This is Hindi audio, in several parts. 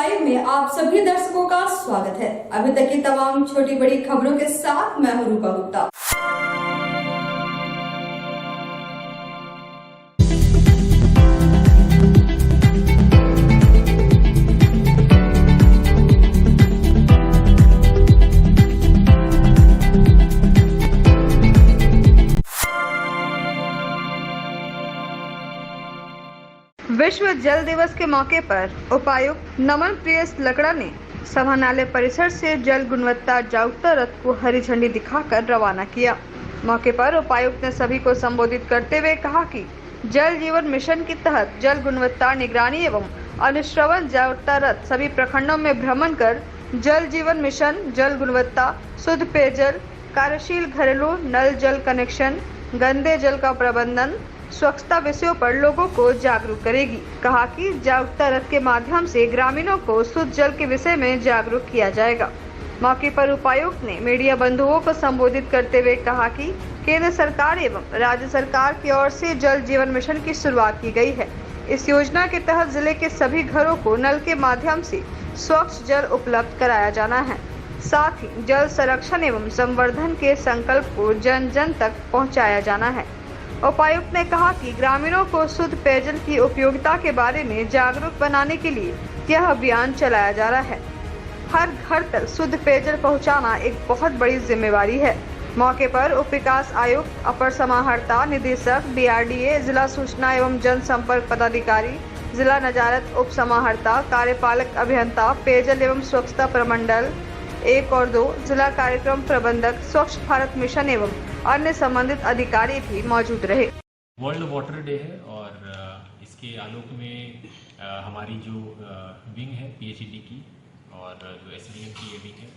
लाइव में आप सभी दर्शकों का स्वागत है। अभी तक की तमाम छोटी बड़ी खबरों के साथ मैं हूं रूपा गुप्ता। विश्व जल दिवस के मौके पर उपायुक्त नमन प्रियस लकड़ा ने समाहरणालय परिसर से जल गुणवत्ता जागरूकता रथ को हरी झंडी दिखाकर रवाना किया। मौके पर उपायुक्त ने सभी को संबोधित करते हुए कहा कि जल जीवन मिशन के तहत जल गुणवत्ता निगरानी एवं अनुश्रवण जागरूकता रथ सभी प्रखंडों में भ्रमण कर जल जीवन मिशन, जल गुणवत्ता, शुद्ध पेयजल, कार्यशील घरेलू नल जल कनेक्शन, गंदे जल का प्रबंधन, स्वच्छता विषयों पर लोगों को जागरूक करेगी। कहा कि जागरूकता रथ के माध्यम से ग्रामीणों को शुद्ध जल के विषय में जागरूक किया जाएगा। मौके पर उपायुक्त ने मीडिया बंधुओं को संबोधित करते हुए कहा कि केंद्र सरकार एवं राज्य सरकार की ओर से जल जीवन मिशन की शुरुआत की गई है। इस योजना के तहत जिले के सभी घरों को नल के माध्यम से स्वच्छ जल उपलब्ध कराया जाना है। साथ ही जल संरक्षण एवं संवर्धन के संकल्प को जन जन तक पहुँचाया जाना है। उपायुक्त ने कहा कि ग्रामीणों को शुद्ध पेयजल की उपयोगिता के बारे में जागरूक बनाने के लिए यह अभियान चलाया जा रहा है। हर घर तक शुद्ध पेयजल पहुंचाना एक बहुत बड़ी जिम्मेवारी है। मौके पर उप विकास आयुक्त, अपर समाहर्ता निदेशक, DRDA, जिला सूचना एवं जनसंपर्क पदाधिकारी, जिला नजारत उप समाहर्ता, कार्यपालक अभियंता, पेयजल एवं स्वच्छता प्रमंडल 1 और 2, जिला कार्यक्रम प्रबंधक, स्वच्छ भारत मिशन एवं अन्य संबंधित अधिकारी भी मौजूद रहे। वर्ल्ड वाटर डे है और इसके आलोक में हमारी जो विंग है PHED की और जो SDM की ये विंग है,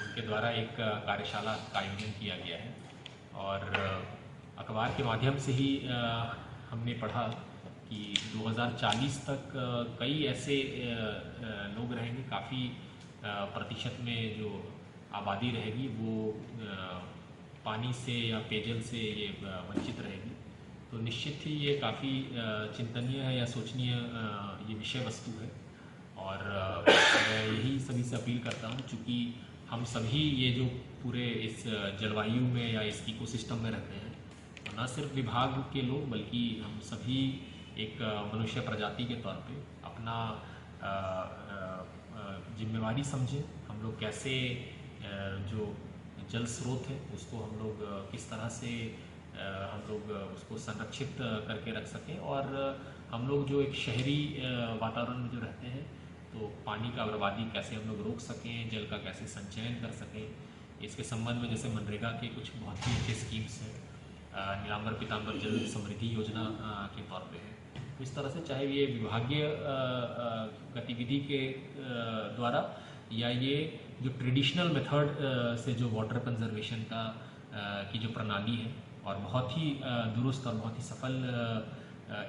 उनके द्वारा एक कार्यशाला का आयोजन किया गया है। और अखबार के माध्यम से ही हमने पढ़ा कि 2040 तक कई ऐसे लोग रहेंगे, काफ़ी प्रतिशत में जो आबादी रहेगी वो पानी से या पेयजल से ये वंचित रहेगी। तो निश्चित ही ये काफ़ी चिंतनीय है या सोचनीय ये विषय वस्तु है। और मैं यही सभी से अपील करता हूँ, चूँकि हम सभी ये जो पूरे इस जलवायु में या इस इकोसिस्टम में रहते हैं, तो न सिर्फ विभाग के लोग बल्कि हम सभी एक मनुष्य प्रजाति के तौर पे अपना जिम्मेवारी समझें। हम लोग कैसे जो जल स्रोत है उसको हम लोग किस तरह से हम लोग उसको संरक्षित करके रख सकें, और हम लोग जो एक शहरी वातावरण में जो रहते हैं तो पानी का बर्बादी कैसे हम लोग रोक सकें, जल का कैसे संचयन कर सकें। इसके संबंध में जैसे मनरेगा के कुछ बहुत ही अच्छे स्कीम्स हैं, नीलांबर पीतांबर जल समृद्धि योजना के तौर पे है। तो इस तरह से चाहे ये विभागीय गतिविधि के द्वारा या ये जो ट्रेडिशनल मेथड से जो वाटर कंजर्वेशन का की जो प्रणाली है और बहुत ही दुरुस्त और बहुत ही सफल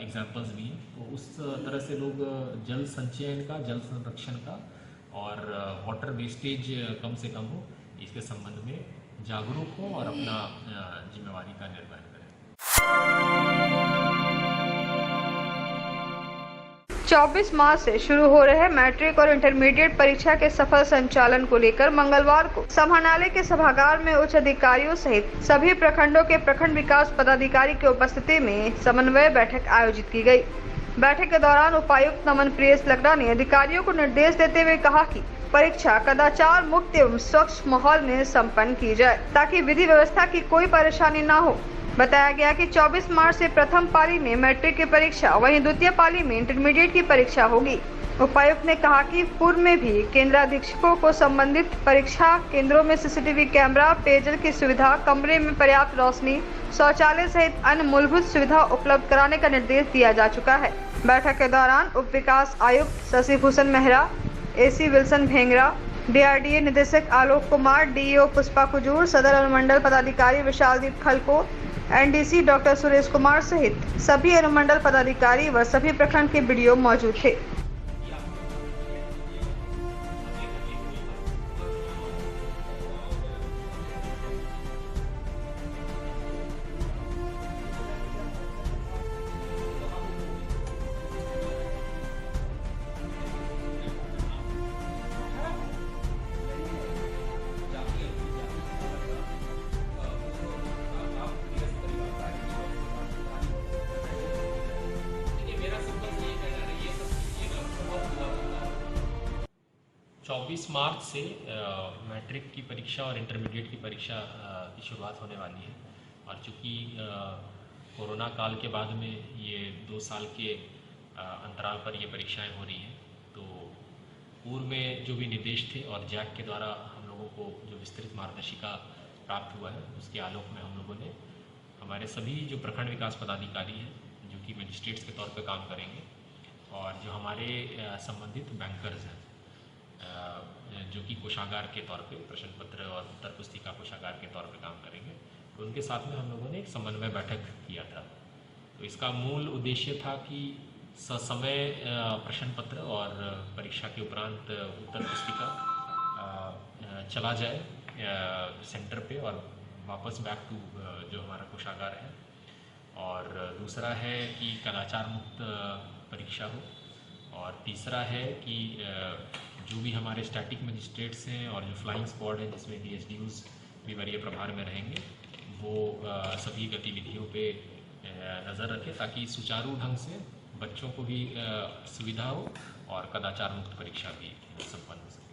एग्जाम्पल्स भी हैं, तो उस तरह से लोग जल संचयन का, जल संरक्षण का और वाटर वेस्टेज कम से कम हो, इसके संबंध में जागरूक हो और अपना जिम्मेवारी का निर्वहन करें। 24 मार्च से शुरू हो रहे मैट्रिक और इंटरमीडिएट परीक्षा के सफल संचालन को लेकर मंगलवार को समाहरणालय के सभागार में उच्च अधिकारियों सहित सभी प्रखंडों के प्रखंड विकास पदाधिकारी की उपस्थिति में समन्वय बैठक आयोजित की गई। बैठक के दौरान उपायुक्त नमन प्रियस लकड़ा ने अधिकारियों को निर्देश देते हुए कहा कि परीक्षा कदाचार मुक्त एवं स्वच्छ माहौल में संपन्न की जाए ताकि विधि व्यवस्था की कोई परेशानी न हो। बताया गया कि 24 मार्च से प्रथम पाली में मैट्रिक की परीक्षा, वहीं द्वितीय पाली में इंटरमीडिएट की परीक्षा होगी। उपायुक्त ने कहा कि पूर्व में भी केंद्राधीक्षकों को संबंधित परीक्षा केंद्रों में CCTV कैमरा, पेयजल की सुविधा, कमरे में पर्याप्त रोशनी, शौचालय सहित अन्य मूलभूत सुविधा उपलब्ध कराने का निर्देश दिया जा चुका है। बैठक के दौरान उप विकास आयुक्त Shashi Bhushan Mehra, AC Wilson Bhengra, DRDA निदेशक आलोक कुमार, DEO पुष्पा कुजूर, सदर अनुमंडल पदाधिकारी विशालदीप खलको, NDC डॉक्टर सुरेश कुमार सहित सभी अनुमंडल पदाधिकारी व सभी प्रखंड के BDO मौजूद थे। 24 मार्च से मैट्रिक की परीक्षा और इंटरमीडिएट की परीक्षा की शुरुआत होने वाली है। और चूँकि कोरोना काल के बाद में ये 2 साल के अंतराल पर ये परीक्षाएं हो रही हैं, तो पूर्व में जो भी निर्देश थे और जैक के द्वारा हम लोगों को जो विस्तृत मार्गदर्शिका प्राप्त हुआ है, उसके आलोक में हम लोगों ने हमारे सभी जो प्रखंड विकास पदाधिकारी हैं, जो कि मजिस्ट्रेट्स के तौर पर काम करेंगे, और जो हमारे संबंधित बैंकर्स हैं, जो कि कोषागार के तौर पे प्रश्न पत्र और उत्तर पुस्तिका कोषागार के तौर पे काम करेंगे, तो उनके साथ में हम लोगों ने एक समन्वय बैठक किया था। तो इसका मूल उद्देश्य था कि ससमय प्रश्न पत्र और परीक्षा के उपरांत उत्तर पुस्तिका चला जाए सेंटर पे और वापस बैक टू जो हमारा कोषागार है। और दूसरा है कि कदाचार मुक्त परीक्षा हो, और तीसरा है कि जो भी हमारे स्टैटिक मजिस्ट्रेट्स हैं और जो फ्लाइंग स्क्वाड है जिसमें DSDOs भी वरीय प्रभार में रहेंगे, वो सभी गतिविधियों पे नज़र रखें ताकि सुचारू ढंग से बच्चों को भी सुविधा हो और कदाचार मुक्त परीक्षा भी संपन्न हो सके।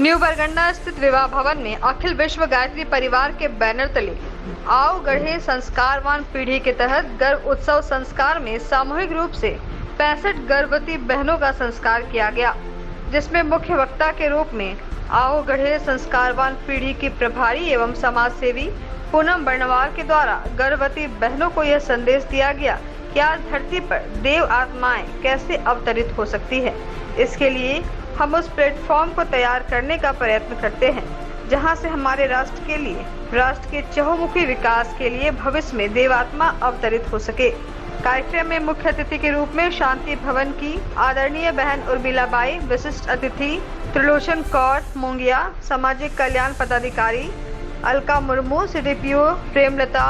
न्यू बरगंडा स्थित विवाह भवन में अखिल विश्व गायत्री परिवार के बैनर तले आओ गढ़े संस्कारवान पीढ़ी के तहत गर्भ उत्सव संस्कार में सामूहिक रूप से 65 गर्भवती बहनों का संस्कार किया गया, जिसमें मुख्य वक्ता के रूप में आओ गढ़े संस्कारवान पीढ़ी की प्रभारी एवं समाज सेवी पूनम बर्णवाल के द्वारा गर्भवती बहनों को यह संदेश दिया गया कि आज धरती पर देव आत्माएं कैसे अवतरित हो सकती है। इसके लिए हम उस प्लेटफॉर्म को तैयार करने का प्रयत्न करते हैं जहां से हमारे राष्ट्र के लिए, राष्ट्र के चहुमुखी विकास के लिए भविष्य में देवात्मा अवतरित हो सके। कार्यक्रम में मुख्य अतिथि के रूप में शांति भवन की आदरणीय बहन उर्मिलाबाई, विशिष्ट अतिथि त्रिलोचन कौर मोंगिया, सामाजिक कल्याण पदाधिकारी अलका मुर्मू, CDPO प्रेमलता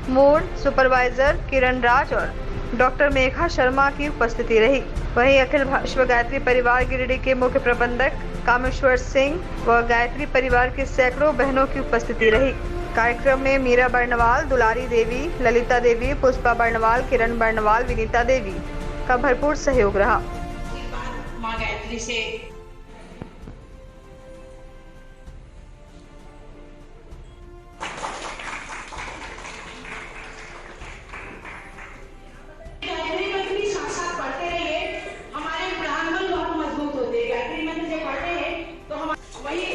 मोड़, सुपरवाइजर किरण राज और डॉक्टर मेघा शर्मा की उपस्थिति रही। वहीं अखिल विश्व गायत्री परिवार गिरिडीह के मुख्य प्रबंधक कामेश्वर सिंह व गायत्री परिवार की सैकड़ों बहनों की उपस्थिति रही। कार्यक्रम में मीरा बर्णवाल, दुलारी देवी, ललिता देवी, पुष्पा बर्णवाल, किरण बर्णवाल, विनीता देवी का भरपूर सहयोग रहा। माँ गायत्री से गायत्री मंत्र भी साथ साथ पढ़ते रहिए, हमारे प्राणबल बहुत मजबूत होते हैं। गायत्री मंत्र जब पढ़ते हैं तो हम वही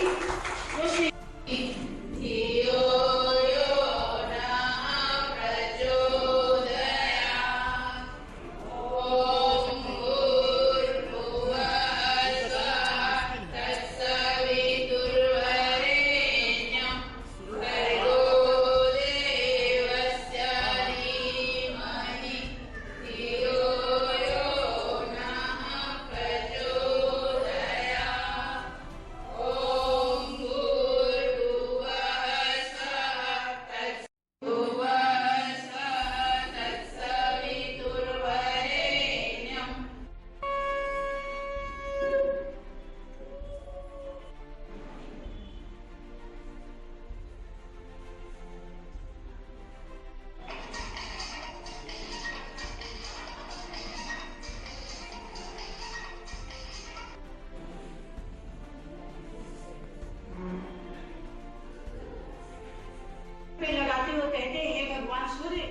पे लगाते हुए कहते हैं, हे भगवान सूर्य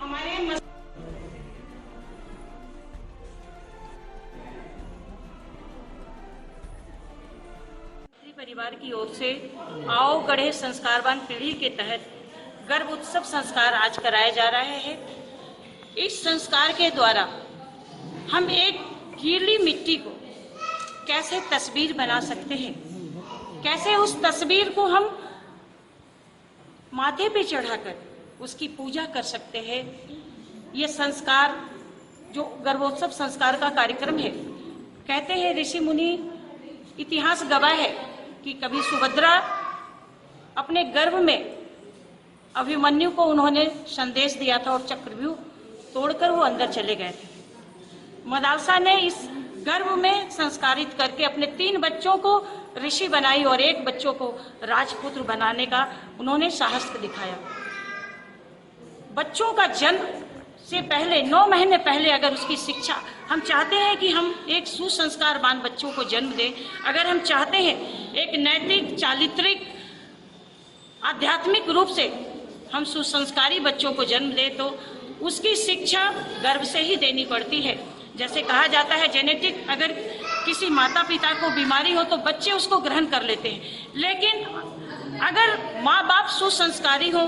हमारे परिवार की ओर से आओ गढ़े संस्कारवान पीढ़ी के तहत गर्भ उत्सव संस्कार आज कराया जा रहा है। इस संस्कार के द्वारा हम एक गीली मिट्टी को कैसे तस्वीर बना सकते हैं, कैसे उस तस्वीर को हम माथे पे चढ़ाकर उसकी पूजा कर सकते हैं। ये संस्कार जो गर्भोत्सव संस्कार का कार्यक्रम है, कहते हैं ऋषि मुनि, इतिहास गवाह है कि कभी सुभद्रा अपने गर्भ में अभिमन्यु को उन्होंने संदेश दिया था और चक्रव्यूह तोड़कर वो अंदर चले गए थे। मदालसा ने इस गर्भ में संस्कारित करके अपने 3 बच्चों को ऋषि बनाई और 1 बच्चों को राजपुत्र बनाने का उन्होंने साहस दिखाया। बच्चों का जन्म से पहले 9 महीने पहले अगर उसकी शिक्षा, हम चाहते हैं कि हम एक सुसंस्कारवान बच्चों को जन्म दें, अगर हम चाहते हैं एक नैतिक, चारित्रिक, आध्यात्मिक रूप से हम सुसंस्कारी बच्चों को जन्म दें, तो उसकी शिक्षा गर्भ से ही देनी पड़ती है। जैसे कहा जाता है जेनेटिक, अगर किसी माता पिता को बीमारी हो तो बच्चे उसको ग्रहण कर लेते हैं, लेकिन अगर माँ बाप सुसंस्कारी हो,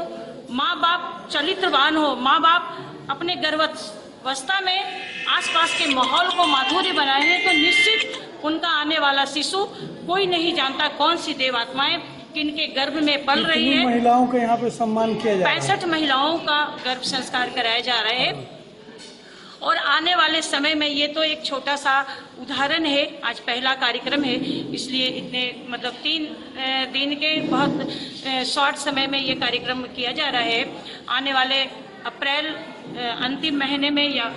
माँ बाप चरित्रवान हो, माँ बाप अपने गर्भावस्था में आसपास के माहौल को माधुर्य बनाए हैं, तो निश्चित उनका आने वाला शिशु, कोई नहीं जानता कौन सी देवात्माएं किनके गर्भ में पल रही है। महिलाओं का यहाँ पे सम्मान किया जा रहा है। 65 महिलाओं का गर्भ संस्कार कराया जा रहा है और आने वाले समय में, ये तो एक छोटा सा उदाहरण है, आज पहला कार्यक्रम है, इसलिए इतने 3 दिन के बहुत शॉर्ट समय में ये कार्यक्रम किया जा रहा है। आने वाले अप्रैल अंतिम महीने में या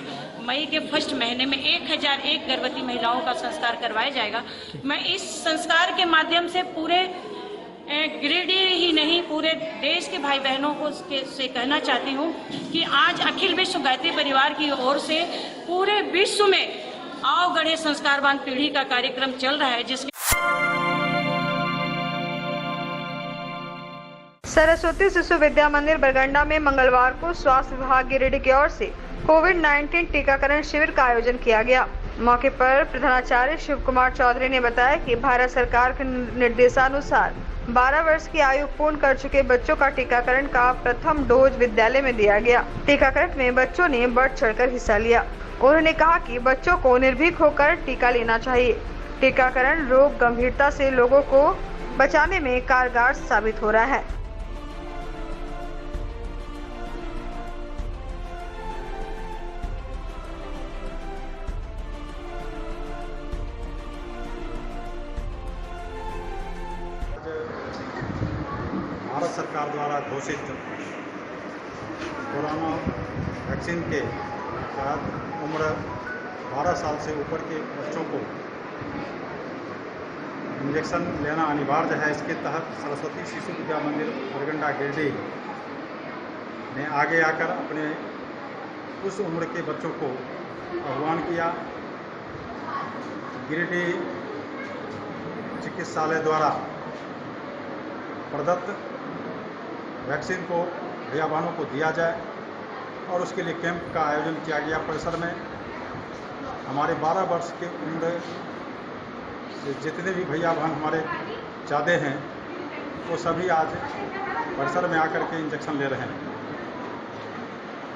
मई के फर्स्ट महीने में 1001 गर्भवती महिलाओं का संस्कार करवाया जाएगा। मैं इस संस्कार के माध्यम से पूरे गिरिडीह ही नहीं, पूरे देश के भाई बहनों को से कहना चाहती हूँ कि आज अखिल विश्व गायत्री परिवार की ओर से पूरे विश्व में आओ गढ़े संस्कारवान पीढ़ी का कार्यक्रम चल रहा है, जिसके सरस्वती शिशु विद्या मंदिर बरगंडा में मंगलवार को स्वास्थ्य विभाग गिरिडीह की ओर से कोविड-19 टीकाकरण शिविर का आयोजन किया गया। मौके पर प्रधानाचार्य शिव कुमार चौधरी ने बताया कि भारत सरकार के निर्देशानुसार 12 वर्ष की आयु पूर्ण कर चुके बच्चों का टीकाकरण का प्रथम डोज विद्यालय में दिया गया। टीकाकरण में बच्चों ने बढ़ चढ़कर हिस्सा लिया। उन्होंने कहा कि बच्चों को निर्भीक होकर टीका लेना चाहिए। टीकाकरण रोग गंभीरता से लोगों को बचाने में कारगर साबित हो रहा है। भारत सरकार द्वारा घोषित कोरोना वैक्सीन के तहत उम्र 12 साल से ऊपर के बच्चों को इंजेक्शन लेना अनिवार्य है। इसके तहत सरस्वती शिशु विद्या मंदिर बरगंडा गिरिडीह ने आगे आकर अपने उस उम्र के बच्चों को आह्वान किया। गिरिडीह चिकित्सालय द्वारा प्रदत्त वैक्सीन को भैया बहनों को दिया जाए और उसके लिए कैंप का आयोजन किया गया। परिसर में हमारे 12 वर्ष के उम्र से जितने भी भैया बहन हमारे ज़्यादा हैं, वो सभी आज परिसर में आकर के इंजेक्शन ले रहे हैं।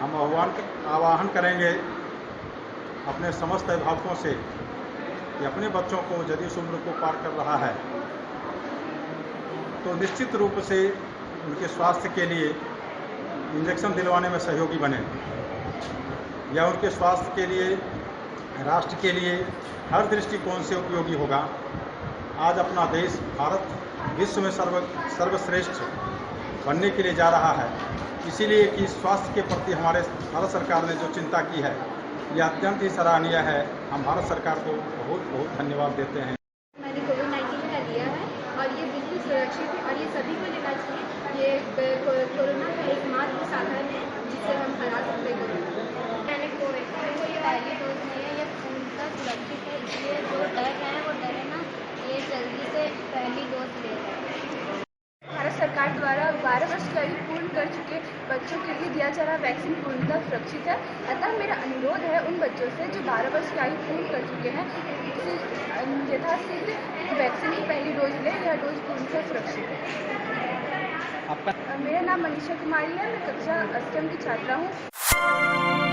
हम आह्वान करेंगे अपने समस्त अभिभावकों से कि अपने बच्चों को यदि इस उम्र को पार कर रहा है तो निश्चित रूप से उनके स्वास्थ्य के लिए इंजेक्शन दिलवाने में सहयोगी बने, या उनके स्वास्थ्य के लिए, राष्ट्र के लिए हर दृष्टिकोण से उपयोगी होगा। आज अपना देश भारत विश्व में सर्वश्रेष्ठ बनने के लिए जा रहा है, इसीलिए कि स्वास्थ्य के प्रति हमारे भारत सरकार ने जो चिंता की है यह अत्यंत ही सराहनीय है। हम भारत सरकार को बहुत बहुत धन्यवाद देते हैं। मैंने कोविड-19 का लिया है और ये बिल्कुल सुरक्षित है और ये सभी को लेना चाहिए। ये कोरोना का एक मात्र साधन है जिससे हम हरा सकते हैं। मैंने कोवैक्सीन को ये पहली डोज ली है, ये पूर्णतः सुरक्षित है, इसलिए जो डर है वो डरे ना, ये जल्दी से पहली डोज ले लें। भारत सरकार द्वारा 12 वर्ष की आयु पूर्ण कर चुके बच्चों के लिए दिया जा रहा वैक्सीन पूर्णतः सुरक्षित है। अतः मेरा अनुरोध है उन बच्चों से जो 12 वर्ष की आयु पूर्ण कर चुके हैं, यथाशीघ्र वैक्सीन की पहली डोज लें। यह डोज पूर्णतः सुरक्षित है। मेरा नाम मनीषा कुमारी है, मैं कक्षा 8वीं की छात्रा हूँ।